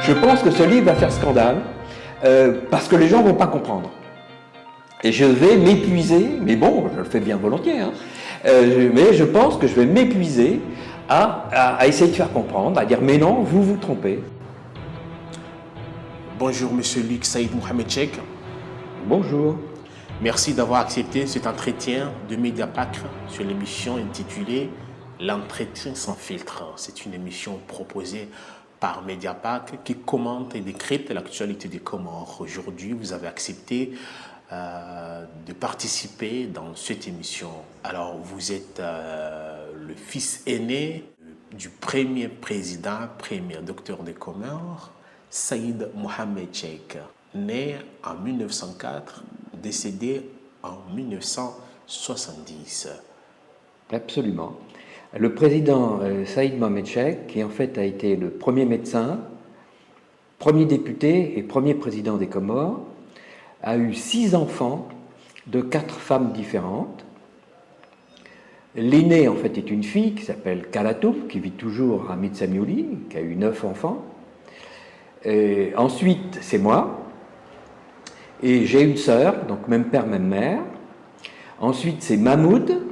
Je pense que ce livre va faire scandale parce que les gens ne vont pas comprendre. Et je vais m'épuiser, mais bon, je le fais bien volontiers, hein, mais je pense que je vais m'épuiser à essayer de faire comprendre, à dire mais non, vous vous trompez. Bonjour Monsieur Luc Saïd Mohamed Cheikh. Bonjour. Merci d'avoir accepté cet entretien de Mediapack sur l'émission intitulée L'entretien sans filtre. C'est une émission proposée par Mediapack qui commente et décrypte l'actualité des Comores. Aujourd'hui, vous avez accepté de participer dans cette émission. Alors, vous êtes le fils aîné du premier président, premier docteur des Comores, Saïd Mohamed Cheikh, né en 1904, décédé en 1970. Absolument. Le président Saïd Mohamed Cheikh, qui en fait a été le premier médecin, premier député et premier président des Comores, a eu 6 enfants de 4 femmes différentes. L'aînée, en fait, est une fille qui s'appelle Kalatoum, qui vit toujours à Mitsamiouli, qui a eu 9 enfants. Et ensuite, c'est moi. Et j'ai une sœur, donc même père, même mère. Ensuite, c'est Mahmoud.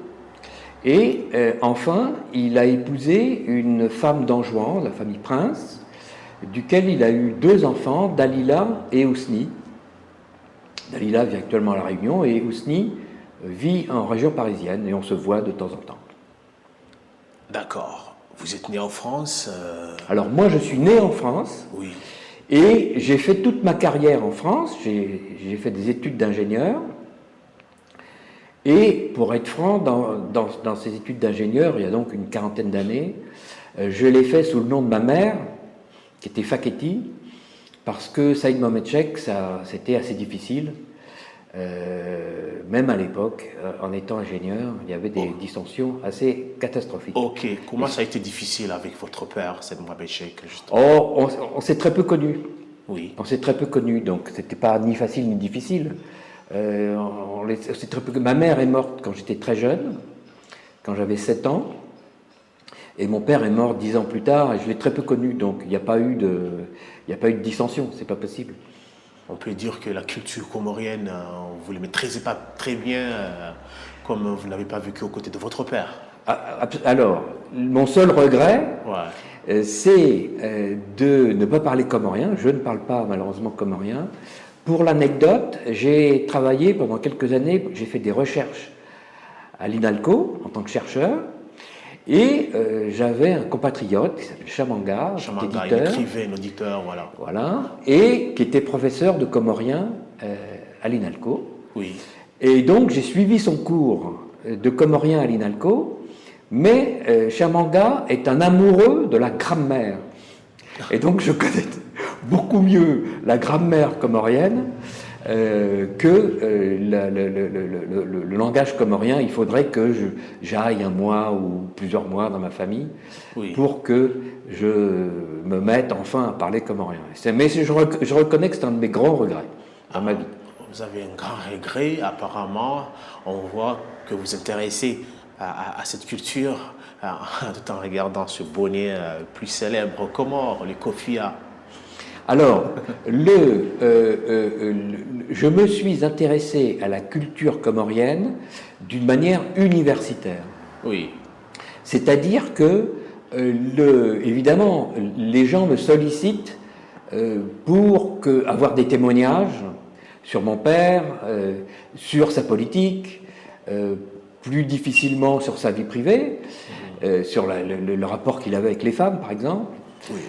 Et enfin, il a épousé une femme d'Anjouan, la famille Prince, duquel il a eu 2 enfants, Dalila et Ousni. Dalila vit actuellement à La Réunion et Ousni vit en région parisienne et on se voit de temps en temps. D'accord. Vous êtes né en France Alors moi, je suis né en France. Oui. Et j'ai fait toute ma carrière en France. J'ai fait des études d'ingénieur. Et pour être franc, dans ces études d'ingénieur, il y a donc une quarantaine d'années, je l'ai fait sous le nom de ma mère, qui était Faketi, parce que Saïd Mohamed Cheikh, c'était assez difficile. Même à l'époque, en étant ingénieur, il y avait des dissensions assez catastrophiques. Ok. Comment ça a été difficile avec votre père, Saïd Mohamed Cheikh, justement? Oh, on s'est très peu connus. Oui. On s'est très peu connus, donc c'était pas ni facile ni difficile. Ma mère est morte quand j'étais très jeune, quand j'avais 7 ans, et mon père est mort 10 ans plus tard, et je l'ai très peu connu, donc il n'y a pas eu de dissension, c'est pas possible. On peut dire que la culture comorienne, vous ne la maîtrisez pas très bien, comme vous ne l'avez pas vécu aux côtés de votre père. Alors, mon seul regret, Ouais. c'est de ne pas parler comorien. Je ne parle pas malheureusement comorien. Pour l'anecdote, j'ai travaillé pendant quelques années, j'ai fait des recherches à l'INALCO en tant que chercheur, et j'avais un compatriote qui s'appelle Chamanga, écrivain, auditeur, voilà. Voilà, et qui était professeur de comorien à l'INALCO. Oui. Et donc j'ai suivi son cours de comorien à l'INALCO, mais Chamanga est un amoureux de la grammaire. Et donc je connais beaucoup mieux la grammaire comorienne que le langage comorien. Il faudrait que j'aille un mois ou plusieurs mois dans ma famille pour que je me mette enfin à parler comorien. Mais je reconnais que c'est un de mes grands regrets dans ma vie. Vous avez un grand regret, apparemment. On voit que vous vous intéressez à cette culture tout en regardant ce bonnet plus célèbre comore, le kofia. Alors, je me suis intéressé à la culture comorienne d'une manière universitaire. Oui. C'est-à-dire que, évidemment, les gens me sollicitent pour avoir des témoignages sur mon père, sur sa politique, plus difficilement sur sa vie privée, sur le rapport qu'il avait avec les femmes, par exemple. Oui.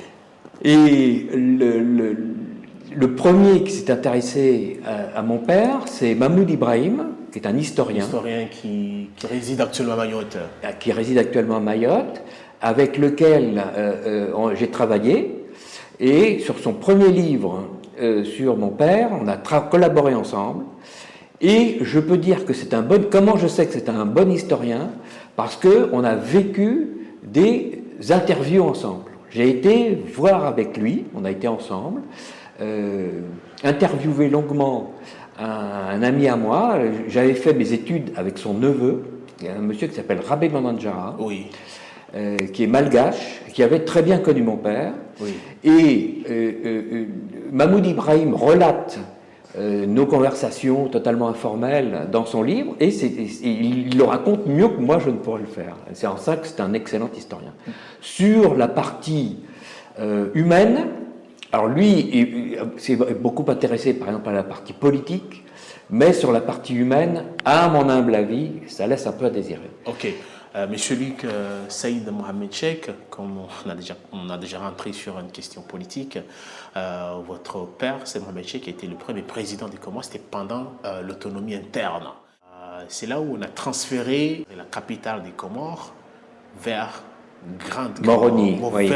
Et le premier qui s'est intéressé à mon père, c'est Mahmoud Ibrahim, qui est un historien. Historien qui réside actuellement à Mayotte. Qui réside actuellement à Mayotte, avec lequel j'ai travaillé. Et sur son premier livre sur mon père, on a collaboré ensemble. Et je peux dire que c'est un bon... Comment je sais que c'est un bon historien? Parce qu'on a vécu des interviews ensemble. J'ai été voir avec lui, on a été ensemble, interviewer longuement un ami à moi. J'avais fait mes études avec son neveu, un monsieur qui s'appelle Rabé Mamanjara. Oui. qui est malgache, qui avait très bien connu mon père. Oui. Et Mahmoud Ibrahim relate nos conversations totalement informelles dans son livre, et il le raconte mieux que moi je ne pourrais le faire. C'est en ça que c'est un excellent historien. Sur la partie humaine, alors lui s'est beaucoup intéressé par exemple à la partie politique, mais sur la partie humaine, à mon humble avis, ça laisse un peu à désirer. Ok. Monsieur Luc, Saïd Mohamed Cheikh, comme on a déjà rentré sur une question politique, votre père, Saïd Mohamed Cheikh, a été le premier président des Comores, c'était pendant l'autonomie interne. C'est là où on a transféré la capitale des Comores vers Moroni, oui,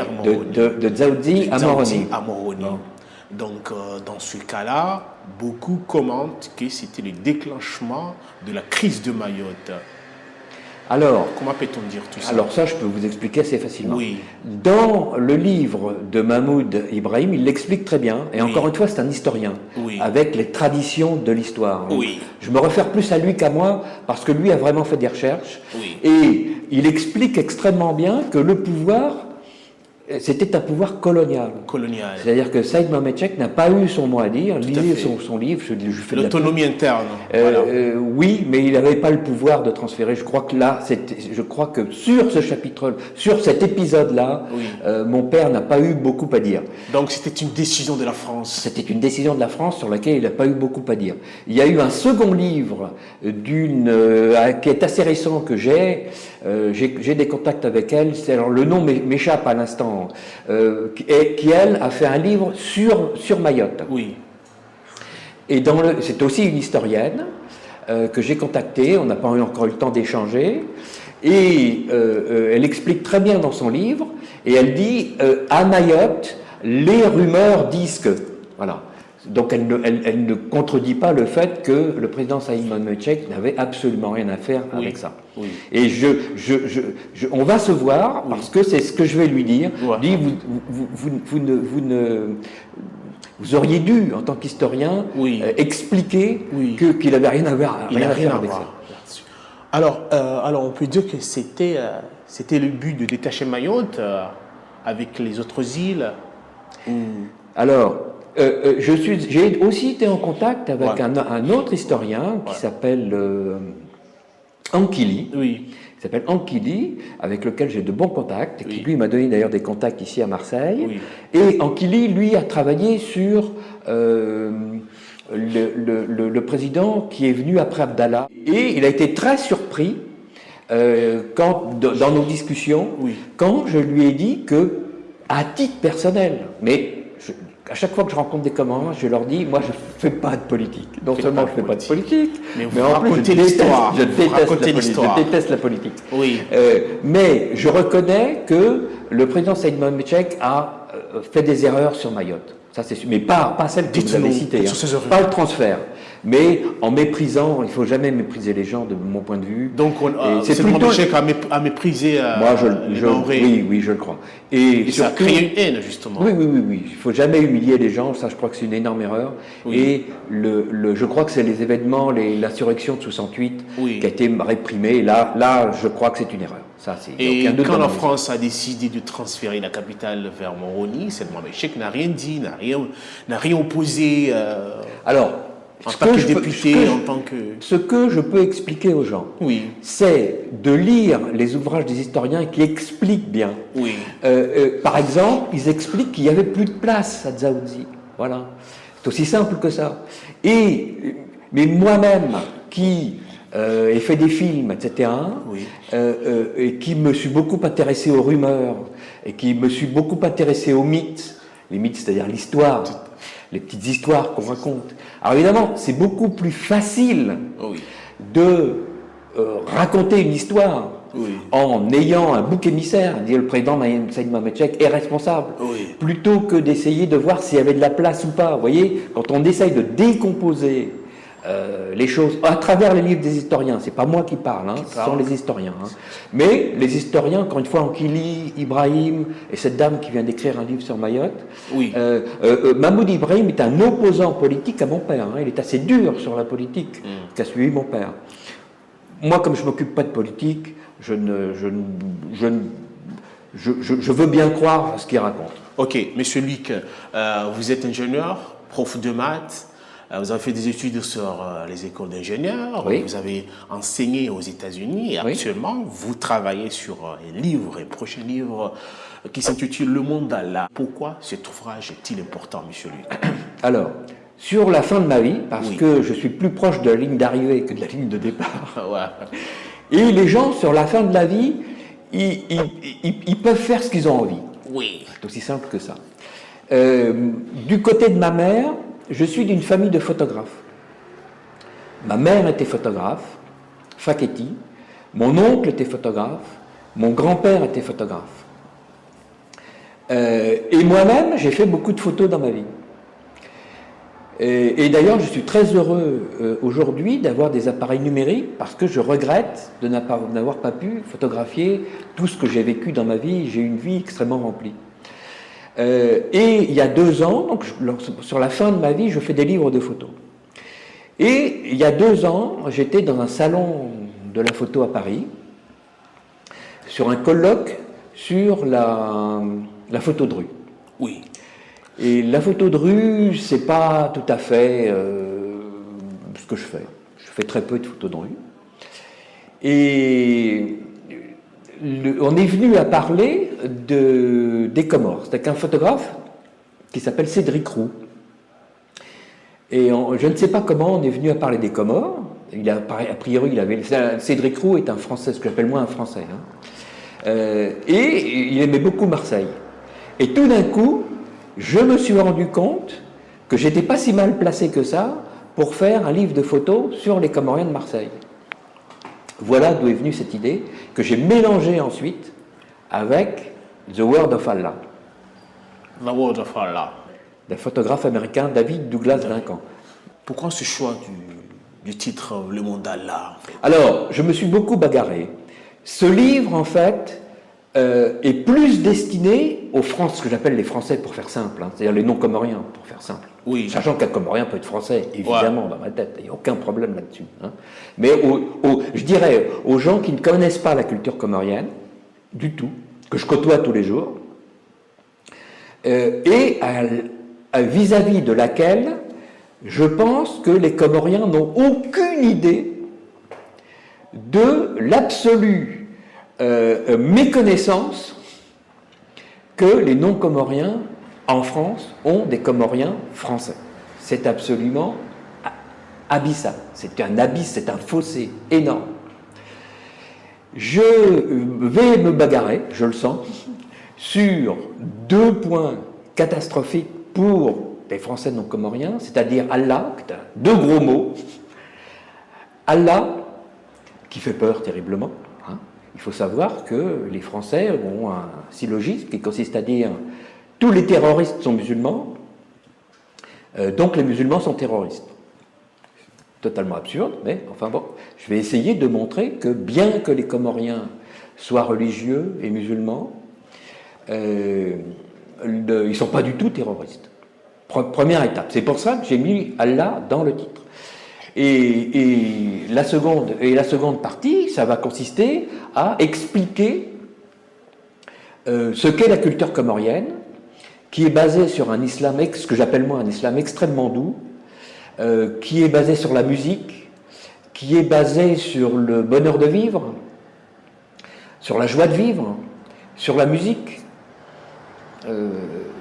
de Dzaoudzi à Moroni. Bon. Donc, dans ce cas-là, beaucoup commentent que c'était le déclenchement de la crise de Mayotte. Alors, comment peut-on dire tout ça? Alors ça, je peux vous expliquer assez facilement. Oui. Dans le livre de Mahmoud Ibrahim, il l'explique très bien, et encore une fois, c'est un historien, avec les traditions de l'histoire. Oui. Je me réfère plus à lui qu'à moi, parce que lui a vraiment fait des recherches, et il explique extrêmement bien que le pouvoir, c'était un pouvoir colonial. C'est-à-dire que Saïd Mohamed Cheikh n'a pas eu son mot à dire. Lisez son livre. L'autonomie interne. Oui, mais il n'avait pas le pouvoir de transférer. Je crois que sur ce chapitre, sur cet épisode-là, mon père n'a pas eu beaucoup à dire. Donc c'était une décision de la France. C'était une décision de la France sur laquelle il n'a pas eu beaucoup à dire. Il y a eu un second livre qui est assez récent que j'ai des contacts avec elle. Alors le nom m'échappe à l'instant. Qui elle a fait un livre sur Mayotte. Oui. Et c'est aussi une historienne que j'ai contactée. On n'a pas encore eu le temps d'échanger. Et elle explique très bien dans son livre. Et elle dit à Mayotte, les rumeurs disent que. Voilà. Donc elle ne contredit pas le fait que le président Saïd Mohamed Cheikh n'avait absolument rien à faire avec ça. Oui. Et on va se voir parce que c'est ce que je vais lui dire. Dit, vous auriez dû, en tant qu'historien, expliquer qu'il n'avait rien à voir avec ça. Alors on peut dire que c'était le but de détacher Mayotte avec les autres îles. Alors. J'ai aussi été en contact avec un autre historien qui s'appelle Ankili. Oui. Il s'appelle Ankili, avec lequel j'ai de bons contacts, et qui lui m'a donné d'ailleurs des contacts ici à Marseille. Oui. Et Ankili, lui, a travaillé sur le président qui est venu après Abdallah. Et il a été très surpris dans nos discussions, quand je lui ai dit que, à titre personnel, mais à chaque fois que je rencontre des Comoriens, je leur dis, moi je ne fais pas de politique. Non seulement je ne fais pas de politique, mais en plus je déteste la politique. Oui. Mais je reconnais que le président Saïd Mohamed Cheikh a fait des erreurs sur Mayotte. Ça c'est sûr, mais pas celles que vous avez citées, pas le transfert. Mais en méprisant, il ne faut jamais mépriser les gens de mon point de vue. Donc c'est plutôt Cheikh à mépriser moi, oui, je le crois. Et ça a créé une haine, justement. Oui. Il ne faut jamais humilier les gens, ça je crois que c'est une énorme erreur. Et je crois que c'est les événements, l'insurrection de 68 qui a été réprimée. Là, je crois que c'est une erreur. Ça, et quand la France a décidé de transférer la capitale vers Moroni, Saïd Mohamed Cheikh n'a rien dit, n'a rien opposé. Alors, en tant que député, en tant que... Ce que je peux expliquer aux gens, c'est de lire les ouvrages des historiens qui expliquent bien. Par exemple, ils expliquent qu'il n'y avait plus de place à Dzaoudzi. Voilà. C'est aussi simple que ça. Mais moi-même, qui ai fait des films, etc., et qui me suis beaucoup intéressé aux rumeurs, et qui me suis beaucoup intéressé aux mythes, les mythes, c'est-à-dire l'histoire, les petites histoires qu'on raconte. Alors évidemment, c'est beaucoup plus facile de raconter une histoire en ayant un bouc émissaire, dire le président Saïd Mohamed Cheikh est responsable, plutôt que d'essayer de voir s'il y avait de la place ou pas. Vous voyez, quand on essaye de décomposer les choses à travers les livres des historiens, c'est pas moi qui parle, ce sont les historiens. Mais les historiens, encore une fois, Ankili, Ibrahim et cette dame qui vient d'écrire un livre sur Mayotte, Mahmoud Ibrahim est un opposant politique à mon père. Il est assez dur sur la politique qu'a suivi mon père. Moi, comme je ne m'occupe pas de politique, je ne je veux bien croire à ce qu'il raconte. Ok, Monsieur Luc, vous êtes ingénieur, prof de maths, vous avez fait des études sur les écoles d'ingénieurs, Oui. vous avez enseigné aux États-Unis et Oui. actuellement vous travaillez sur un livre, un prochain livre qui s'intitule Le Monde d'Allah. Pourquoi cet ouvrage est-il important, Monsieur Luc? Alors, sur la fin de ma vie, parce Oui. que je suis plus proche de la ligne d'arrivée que de la ligne de départ, Ouais. et les gens, sur la fin de la vie, ils peuvent faire ce qu'ils ont envie. Oui. C'est aussi simple que ça. Du côté de ma mère, je suis d'une famille de photographes. Ma mère était photographe, Faketi. Mon oncle était photographe. Mon grand-père était photographe. Et moi-même, j'ai fait beaucoup de photos dans ma vie. Et d'ailleurs, je suis très heureux aujourd'hui d'avoir des appareils numériques parce que je regrette de n'avoir pas pu photographier tout ce que j'ai vécu dans ma vie. J'ai une vie extrêmement remplie. Et il y a 2 ans, donc sur la fin de ma vie, je fais des livres de photos. Et il y a 2 ans, j'étais dans un salon de la photo à Paris, sur un colloque sur la photo de rue. Oui. Et la photo de rue, c'est pas tout à fait ce que je fais. Je fais très peu de photos de rue. Et on est venu à parler des Comores. C'était qu'un photographe qui s'appelle Cédric Roux. Et je ne sais pas comment on est venu à parler des Comores. A priori, Cédric Roux est un Français, ce que j'appelle moi un Français. Et il aimait beaucoup Marseille. Et tout d'un coup, je me suis rendu compte que j'étais pas si mal placé que ça pour faire un livre de photos sur les Comoriens de Marseille. Voilà d'où est venue cette idée que j'ai mélangée ensuite avec The Word of Allah, The Word of Allah. d'un photographe américain David Douglas Duncan. Pourquoi ce choix du titre Le Monde d'Allah en fait? Alors, je me suis beaucoup bagarré. Ce livre, en fait, est plus destiné aux Français, ce que j'appelle les Français pour faire simple, c'est-à-dire les non-comoriens pour faire simple. Oui. Sachant qu'un Comorien peut être français, évidemment, dans ma tête, il n'y a aucun problème là-dessus. Mais je dirais aux gens qui ne connaissent pas la culture comorienne, du tout, que je côtoie tous les jours, et vis-à-vis de laquelle je pense que les Comoriens n'ont aucune idée de l'absolue méconnaissance que les non-comoriens en France ont des Comoriens français. C'est absolument abyssal. C'est un abysse, c'est un fossé énorme. Je vais me bagarrer, je le sens, sur 2 points catastrophiques pour les Français non-comoriens, c'est-à-dire Allah, 2 gros mots. Allah, qui fait peur terriblement. Il faut savoir que les Français ont un syllogisme qui consiste à dire tous les terroristes sont musulmans, donc les musulmans sont terroristes. Totalement absurde, mais enfin bon, je vais essayer de montrer que bien que les Comoriens soient religieux et musulmans, ils ne sont pas du tout terroristes. Première étape. C'est pour ça que j'ai mis Allah dans le titre. Et la seconde partie, ça va consister à expliquer ce qu'est la culture comorienne, qui est basée sur un islam, ce que j'appelle moi un islam extrêmement doux, qui est basé sur la musique, qui est basé sur le bonheur de vivre, sur la joie de vivre, sur la musique.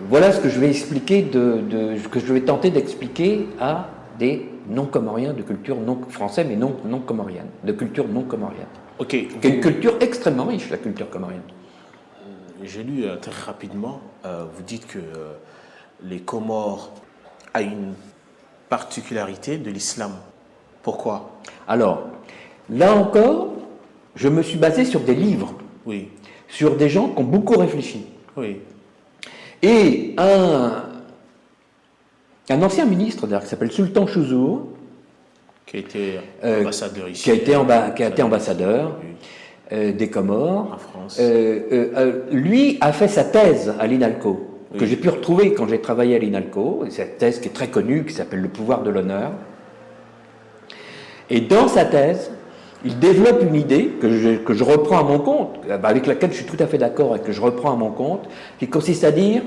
Voilà ce que je vais expliquer, que je vais tenter d'expliquer à des non-comoriens de culture non français, mais non comorienne, de culture non comorienne. Ok. Qui est une culture extrêmement riche, la culture comorienne. J'ai lu très rapidement, vous dites que les Comores a une particularité de l'islam. Pourquoi? Alors, là encore, je me suis basé sur des livres, Oui. sur des gens qui ont beaucoup réfléchi. Oui. Et un ancien ministre, d'ailleurs, qui s'appelle Sultan Chouzour, Qui a été ambassadeur ici. qui a été ambassadeur des Comores, en France. lui a fait sa thèse à l'INALCO, que Oui. j'ai pu retrouver quand j'ai travaillé à l'INALCO, cette thèse qui est très connue, qui s'appelle Le pouvoir de l'honneur. Et dans sa thèse, il développe une idée que je reprends à mon compte, avec laquelle je suis tout à fait d'accord et que je reprends à mon compte, qui consiste à dire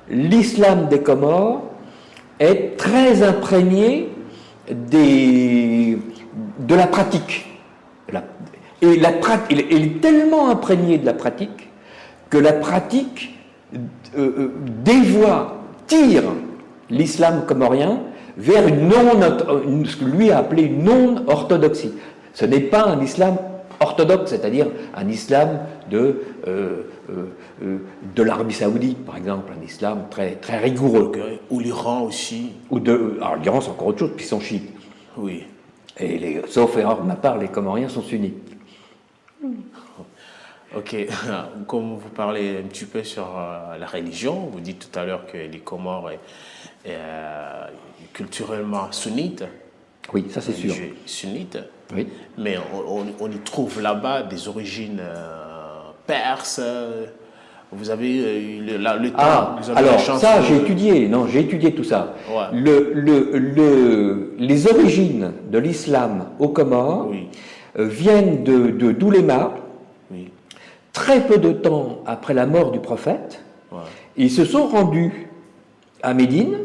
l'islam des Comores est très imprégné de la pratique. Et il est tellement imprégné de la pratique que la pratique tire l'islam comorien vers ce que lui a appelé une non-orthodoxie. Ce n'est pas un islam orthodoxe, c'est-à-dire un islam de l'Arabie Saoudite, par exemple, un islam très, très rigoureux. Ou l'Iran aussi. Alors l'Iran, c'est encore autre chose, puis ils sont chiites. Oui. Et sauf erreur de ma part, les Comoriens sont sunnites. Ok, comme vous parlez un petit peu sur la religion, vous dites tout à l'heure que les Comores est culturellement sunnite. Oui, ça c'est sûr. Sunnite. Oui. Mais on y trouve là-bas des origines perses. Vous avez eu le temps. Vous avez alors la chance ça j'ai étudié tout ça. Ouais. Les origines de l'islam aux Comores viennent de d'Ouléma. Oui. Très peu de temps après la mort du prophète, Ouais. ils se sont rendus à Médine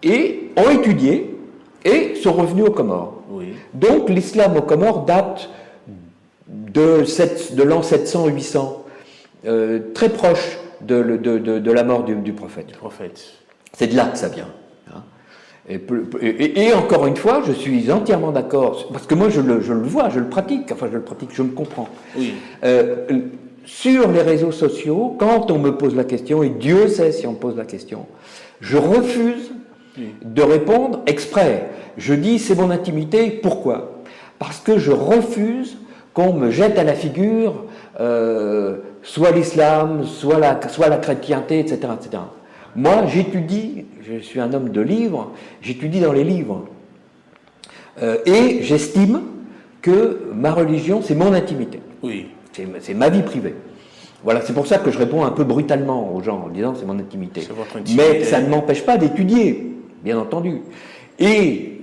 et ont étudié et sont revenus aux Comores. Oui. Donc l'islam aux Comores date de l'an 700-800, très proche de la mort du prophète. C'est de là que ça vient. Hein. Et encore une fois, je suis entièrement d'accord, parce que moi je le vois, je le pratique, je me comprends. Oui. Sur les réseaux sociaux, quand on me pose la question, et Dieu sait si on me pose la question, je refuse de répondre exprès. Je dis c'est mon intimité, pourquoi ? Parce que je refuse qu'on me jette à la figure soit l'islam, soit la chrétienté, etc., etc. Moi, j'étudie, je suis un homme de livres, j'étudie dans les livres. Et j'estime que ma religion, c'est mon intimité. Oui. C'est ma vie privée. Voilà, c'est pour ça que je réponds un peu brutalement aux gens en disant c'est mon intimité. C'est votre intimité. Mais ça ne m'empêche pas d'étudier, bien entendu. Et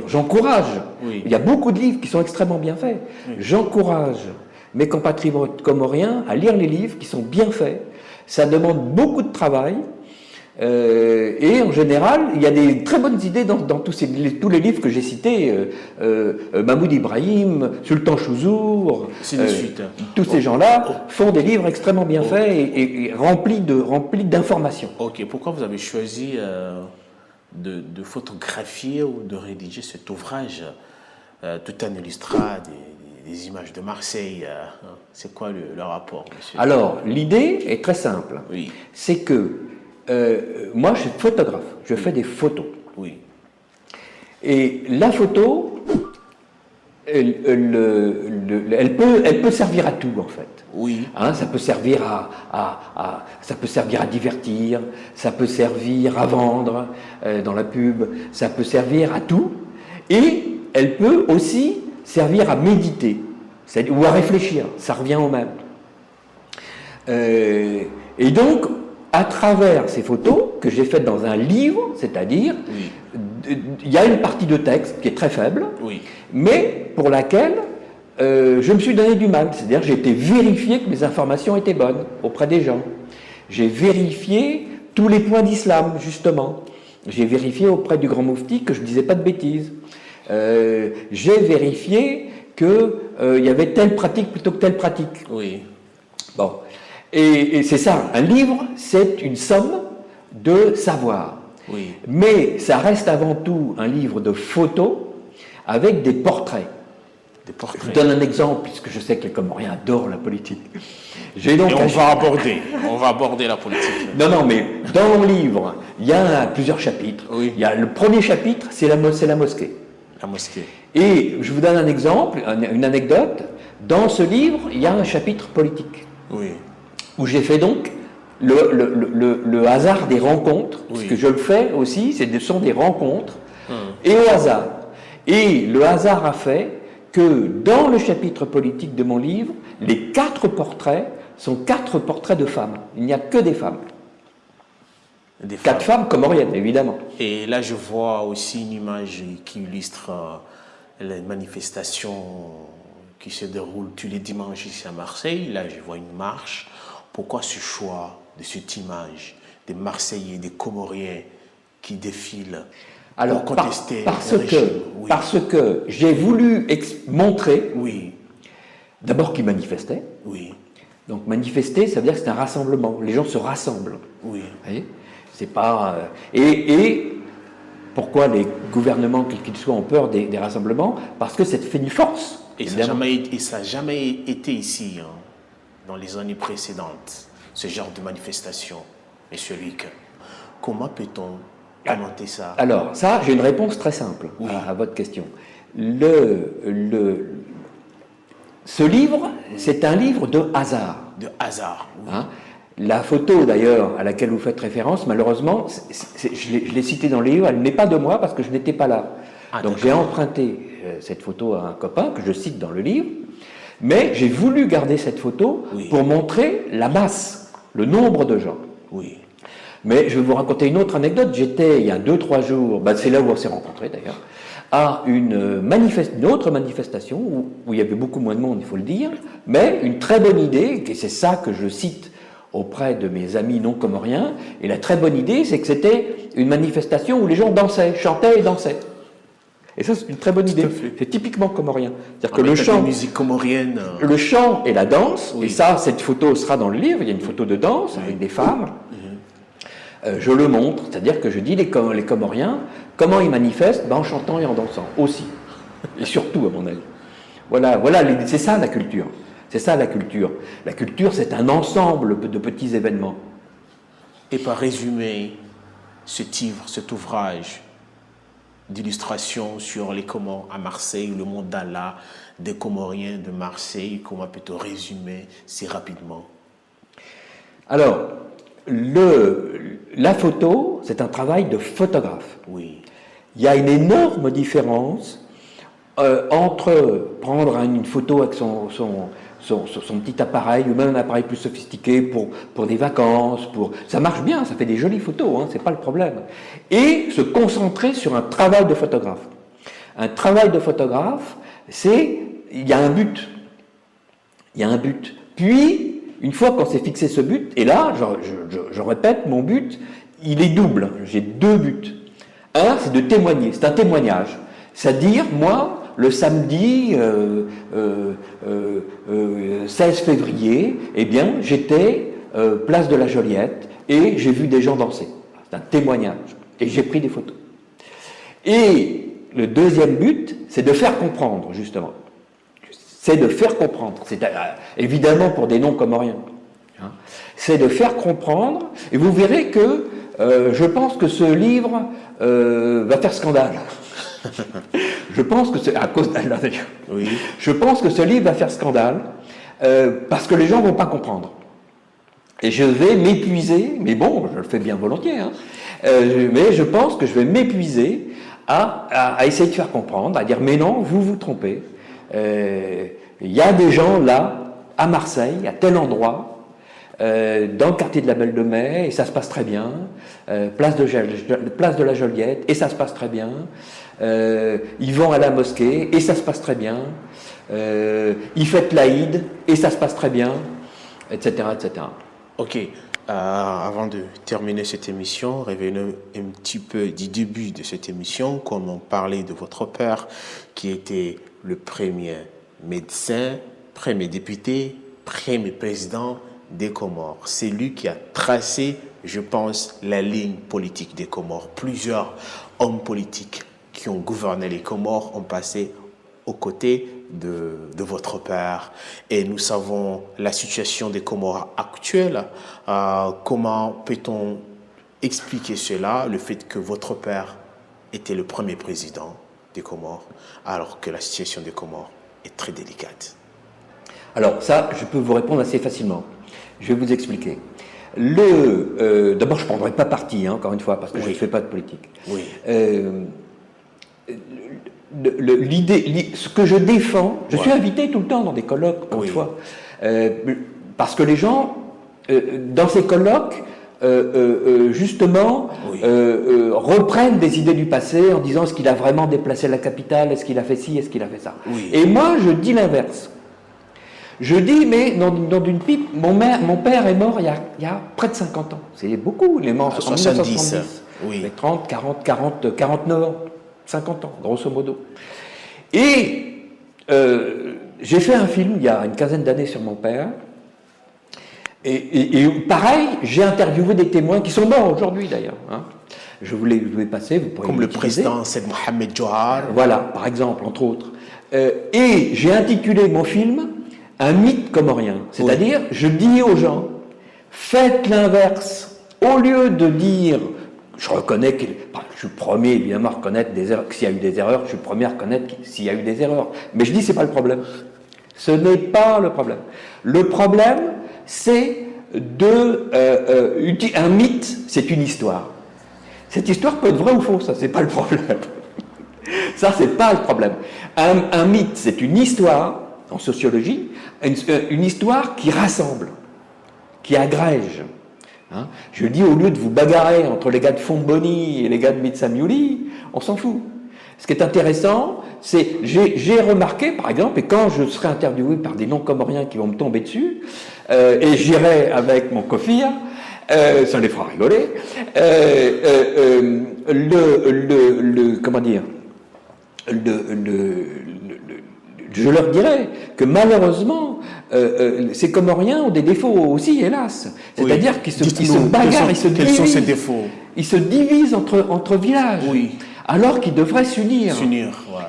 j'encourage. Oui. Il y a beaucoup de livres qui sont extrêmement bien faits. Oui. J'encourage mes compatriotes comoriens à lire les livres qui sont bien faits. Ça demande beaucoup de travail. Et en général, il y a des très bonnes idées dans tous les livres que j'ai cités. Mahmoud Ibrahim, Sultan Chouzour, tous ces gens-là font des livres extrêmement bien faits et remplis d'informations. Ok, pourquoi vous avez choisi de photographier ou de rédiger cet ouvrage tout en illustrant des images de Marseille? C'est quoi le rapport, monsieur? Alors, l'idée est très simple. Oui. C'est que moi, je suis photographe, je fais des photos. Oui. Et la photo, elle peut servir à tout, en fait. Oui. Hein, ça peut servir ça peut servir à divertir, ça peut servir à vendre dans la pub, ça peut servir à tout. Et elle peut aussi servir à méditer, ou à réfléchir, ça revient au même. Et donc, à travers ces photos que j'ai faites dans un livre, c'est-à-dire, il y a une partie de texte qui est très faible, mais pour laquelle je me suis donné du mal. C'est-à-dire j'ai été vérifier que mes informations étaient bonnes auprès des gens. J'ai vérifié tous les points d'islam, justement. J'ai vérifié auprès du grand moufti que je ne disais pas de bêtises. J'ai vérifié qu'il y avait telle pratique plutôt que telle pratique. Oui. Bon. Et c'est ça, un livre, c'est une somme de savoir. Oui. Mais ça reste avant tout un livre de photos avec des portraits. Des portraits. Je donne un exemple, puisque je sais que les Comoriens adorent la politique. Et on va aborder la politique. Non, mais dans mon livre, il y a plusieurs chapitres. Oui. Il y a le premier chapitre, c'est la mosquée. La mosquée. Et je vous donne un exemple, une anecdote. Dans ce livre, il y a un chapitre politique. Oui. Où j'ai fait donc le hasard des rencontres, parce que je le fais aussi, ce sont des rencontres, et au hasard. Et le hasard a fait que dans le chapitre politique de mon livre, les 4 portraits sont 4 portraits de femmes. Il n'y a que des femmes. 4 femmes comoriennes, évidemment. Et là, je vois aussi une image qui illustre les manifestations qui se déroulent tous les dimanches ici à Marseille. Là, je vois une marche. Pourquoi ce choix de cette image des Marseillais, des Comoriens qui défilent Alors, pour contester parce le régime? Oui. parce que j'ai voulu montrer, Oui, d'abord qu'ils manifestaient. oui, Donc manifester, ça veut dire que c'est un rassemblement. Les gens se rassemblent. oui, Vous voyez, c'est pas. Et pourquoi les gouvernements, quels qu'ils soient, ont peur des rassemblements? Parce que ça fait une force. et ça n'a jamais été ici, hein, dans les années précédentes, ce genre de manifestation, M. Luc. Comment peut-on commenter ça? Alors, ça, j'ai une réponse très simple Oui. à votre question. Ce livre, c'est un livre de hasard. De hasard. Oui. Hein. La photo, d'ailleurs, à laquelle vous faites référence, malheureusement, je l'ai citée dans le livre, elle n'est pas de moi parce que je n'étais pas là. Ah, donc d'accord. j'ai emprunté cette photo à un copain que je cite dans le livre, mais j'ai voulu garder cette photo Oui. pour montrer la masse, le nombre de gens. Oui. Mais je vais vous raconter une autre anecdote. J'étais, il y a 2-3 jours, c'est là où on s'est rencontrés d'ailleurs, à une autre manifestation où il y avait beaucoup moins de monde, il faut le dire, mais une très bonne idée, et c'est ça que je cite auprès de mes amis non comoriens, et la très bonne idée, c'est que c'était une manifestation où les gens dansaient, chantaient et dansaient. Et ça, c'est une très bonne idée. fait. C'est typiquement comorien. C'est-à-dire Que que le chant, musique comorienne. le chant et la danse, Oui. et ça, cette photo sera dans le livre, il y a une photo de danse avec des femmes. Je le montre, c'est-à-dire que je dis les Comoriens, comment ils manifestent? En chantant et en dansant, aussi. Et surtout, à mon avis. Voilà, c'est ça la culture. C'est ça la culture. La culture, c'est un ensemble de petits événements. Et par résumé, cet ouvrage d'illustration sur les Comores à Marseille, le mandala des Comoriens de Marseille, comment peut-on résumer si rapidement? Alors, la photo, c'est un travail de photographe. Oui. Il y a une énorme différence entre prendre une photo avec son petit appareil ou même un appareil plus sophistiqué pour des vacances, ça marche bien, ça fait des jolies photos, hein, c'est pas le problème, et se concentrer sur un travail de photographe. Un travail de photographe, il y a un but. Il y a un but. Puis, une fois qu'on s'est fixé ce but, et là, je répète, mon but, il est double. J'ai 2 buts. Un, c'est de témoigner, c'est un témoignage. C'est-à-dire, moi, le samedi 16 février, eh bien, j'étais place de la Joliette et j'ai vu des gens danser. C'est un témoignage. Et j'ai pris des photos. Et le deuxième but, c'est de faire comprendre, justement. C'est de faire comprendre. C'est évidemment pour des non-comoriens. Hein. C'est de faire comprendre. Et vous verrez que je pense que ce livre va faire scandale. Je pense que c'est à cause d'Allah d'ailleurs. Oui. Je pense que ce livre va faire scandale parce que les gens vont pas comprendre. Et je vais m'épuiser, mais bon, je le fais bien volontiers, hein, mais je pense que je vais m'épuiser à essayer de faire comprendre, à dire mais non, vous vous trompez. Il y a des gens là, à Marseille, à tel endroit, dans le quartier de la Belle de Mai, et ça se passe très bien, place de la Joliette, et ça se passe très bien, ils vont à la mosquée, et ça se passe très bien, ils fêtent l'Aïd, et ça se passe très bien, etc. etc. Ok, avant de terminer cette émission, revenons un petit peu du début de cette émission, comme on parlait de votre père, qui était le premier médecin, premier député, premier président des Comores. C'est lui qui a tracé, je pense, la ligne politique des Comores. Plusieurs hommes politiques qui ont gouverné les Comores ont passé aux côtés de votre père. Et nous savons la situation des Comores actuelle. Comment peut-on expliquer cela, le fait que votre père était le premier président des Comores, alors que la situation des Comores est très délicate? Alors ça, je peux vous répondre assez facilement. Je vais vous expliquer. D'abord, je ne prendrai pas parti, hein, encore une fois, parce que je ne fais pas de politique. Oui. Ce que je défends, je suis invité tout le temps dans des colloques, encore une fois, parce que les gens, dans ces colloques, justement, Oui. reprennent des idées du passé en disant est-ce qu'il a vraiment déplacé la capitale, est-ce qu'il a fait ci, est-ce qu'il a fait ça. Oui. Et moi, je dis l'inverse. Je dis, mais dans une pipe, mon père est mort il y a près de 50 ans. C'est beaucoup, il est mort en 70. 1970. Oui. Mais 30, 40, 40, 49 ans, 50 ans, grosso modo. Et j'ai fait un film il y a une quinzaine d'années sur mon père. Et pareil, j'ai interviewé des témoins qui sont morts aujourd'hui d'ailleurs. Hein. Je vous les passer, vous pourrez Comme le l'utiliser. président Said Mohamed Johar. Voilà, par exemple, entre autres. Et j'ai intitulé mon film Un mythe comorien. C'est-à-dire, je dis aux gens, faites l'inverse. Au lieu de dire, je reconnais que je suis le premier évidemment à reconnaître des erreurs, s'il y a eu des erreurs, je suis le premier à reconnaître s'il y a eu des erreurs. Mais je dis, c'est pas le problème. Ce n'est pas le problème. Le problème, c'est un mythe, c'est une histoire. Cette histoire peut être vraie ou fausse, ça, c'est pas le problème. Ça, c'est pas le problème. Un mythe, c'est une histoire, en sociologie, une histoire qui rassemble, qui agrège. Hein. Je dis, au lieu de vous bagarrer entre les gars de Fomboni et les gars de Mitsamiuli, on s'en fout. Ce qui est intéressant, c'est, j'ai remarqué, par exemple, et quand je serai interviewé par des non-comoriens qui vont me tomber dessus, et j'irai avec mon kofir, ça les fera rigoler, comment dire, je leur dirais que malheureusement, ces Comoriens ont des défauts aussi, hélas. C'est-à-dire Oui. qu'ils se bagarrent, ils se divisent. Quels sont ces défauts? Ils se divisent entre villages. Oui. Alors qu'ils devraient s'unir. Ouais.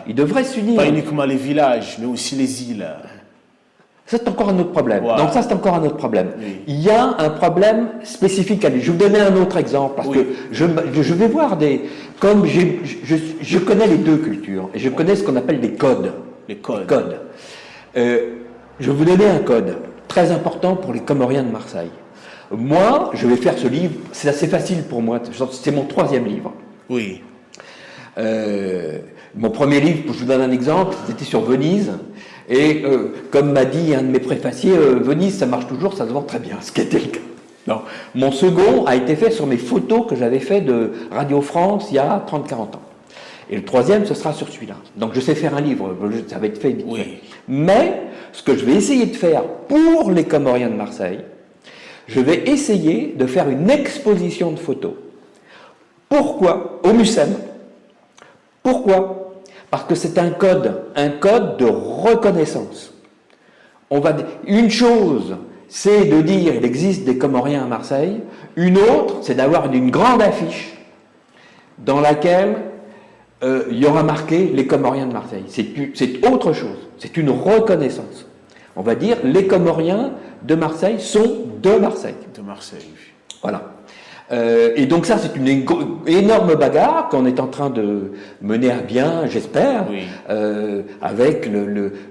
Ils devraient s'unir. Pas uniquement les villages, mais aussi les îles. Ça, c'est encore un autre problème. Ouais. Donc ça, c'est encore un autre problème. Oui. Il y a un problème spécifique à lui. Je vais vous donner un autre exemple, parce que je vais voir comme je connais les deux cultures, et je connais ce qu'on appelle les codes. Les codes. Je vais vous donner un code très important pour les Comoriens de Marseille. Moi, je vais faire ce livre, c'est assez facile pour moi, c'est mon 3e livre. Oui. Mon premier livre, je vous donne un exemple, c'était sur Venise. Et comme m'a dit un de mes préfaciers, Venise, ça marche toujours, ça se vend très bien, ce qui était le cas. Non. Mon second a été fait sur mes photos que j'avais fait de Radio France il y a 30-40 ans. Et le 3e, ce sera sur celui-là. Donc je sais faire un livre, ça va être fait vite. Oui. Mais ce que je vais essayer de faire pour les Comoriens de Marseille, je vais essayer de faire une exposition de photos. Pourquoi? Au MUSEM. Pourquoi? Parce que c'est un code de reconnaissance. Une chose, c'est de dire il existe des Comoriens à Marseille. Une autre, c'est d'avoir une grande affiche dans laquelle il y aura marqué les Comoriens de Marseille. C'est autre chose. C'est une reconnaissance. On va dire les Comoriens de Marseille sont de Marseille. De Marseille. Voilà. Et donc ça, c'est une énorme bagarre qu'on est en train de mener à bien, j'espère, oui. avec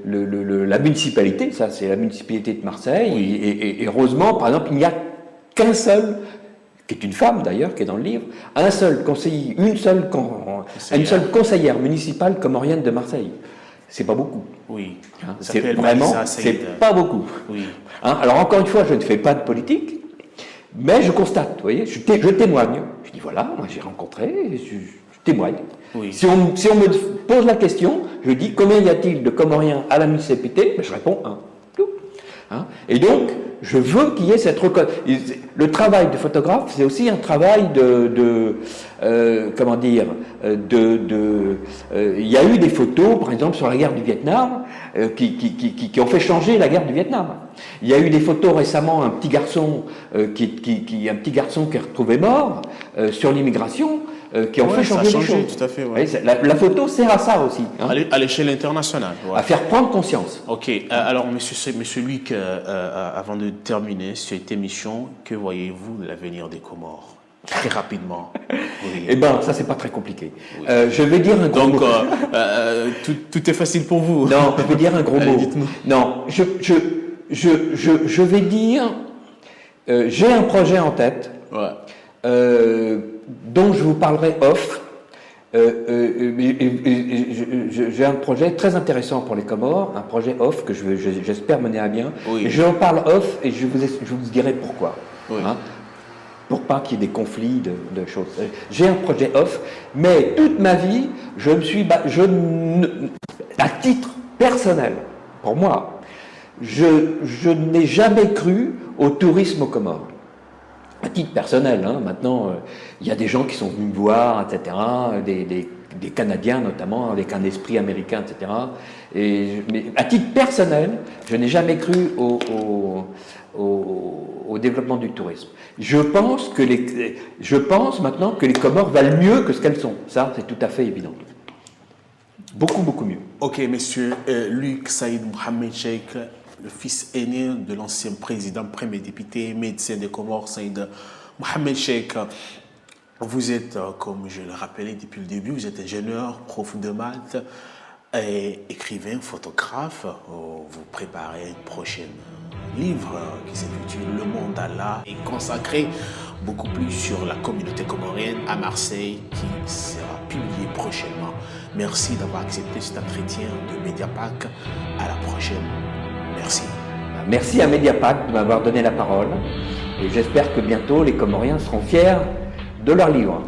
la municipalité. Ça, c'est la municipalité de Marseille. Oui. Et heureusement, par exemple, il n'y a qu'un seul, qui est une femme d'ailleurs, qui est dans le livre, un seul conseiller, une seule conseillère municipale comorienne de Marseille. C'est pas beaucoup. Oui. Hein, c'est vraiment, c'est pas beaucoup. Oui. Hein, alors encore une fois, je ne fais pas de politique. Mais je constate, vous voyez, je témoigne. Je dis voilà, moi j'ai rencontré, je témoigne. Oui. Si on me pose la question, je dis combien y a-t-il de Comoriens à la municipalité? Je réponds 1. Hein? Et donc, je veux qu'il y ait cette reconnaissance. Le travail de photographe, c'est aussi un travail comment dire, il y a eu des photos, par exemple, sur la guerre du Vietnam, qui ont fait changer la guerre du Vietnam. Il y a eu des photos récemment, un petit garçon qui est retrouvé mort sur l'immigration, qui ont fait changer les choses. Tout à fait, ouais. La photo sert à ça aussi. Hein, à l'échelle internationale. Ouais. à faire prendre conscience. Ok. Alors, monsieur Luc, avant de terminer cette émission, que voyez-vous de l'avenir des Comores? Très rapidement. Oui. Eh bien, ça, c'est pas très compliqué. Oui. Je vais dire un gros mot. Donc, tout est facile pour vous. Non, je vais dire un gros mot. Dites-nous. Non, je vais dire... j'ai un projet en tête, dont je vous parlerai off. J'ai un projet très intéressant pour les Comores, un projet off que j'espère mener à bien. Oui. Et je en parle off et je vous dirai pourquoi. Oui. Hein. pour pas qu'il y ait des conflits de choses. J'ai un projet off, mais toute ma vie, à titre personnel, pour moi, je n'ai jamais cru au tourisme aux Comores. À titre personnel, hein, maintenant, il y a des gens qui sont venus me voir, etc., des Canadiens notamment, avec un esprit américain, etc. Mais à titre personnel, je n'ai jamais cru au développement du tourisme. Je pense maintenant que les Comores valent mieux que ce qu'elles sont. Ça, c'est tout à fait évident. Beaucoup, beaucoup mieux. Ok, monsieur Luc Saïd Mohamed Cheikh, le fils aîné de l'ancien président, premier député, médecin des Comores, Saïd Mohamed Cheikh. Vous êtes, comme je le rappelais depuis le début, vous êtes ingénieur, prof de maths, et écrivain, photographe. Vous préparez un prochain livre qui s'intitule Le Monde d'Allah et consacré beaucoup plus sur la communauté comorienne à Marseille qui sera publié prochainement. Merci d'avoir accepté cet entretien de Mediapack. À la prochaine. Merci. Merci à Mediapack de m'avoir donné la parole et j'espère que bientôt les Comoriens seront fiers de leur livre.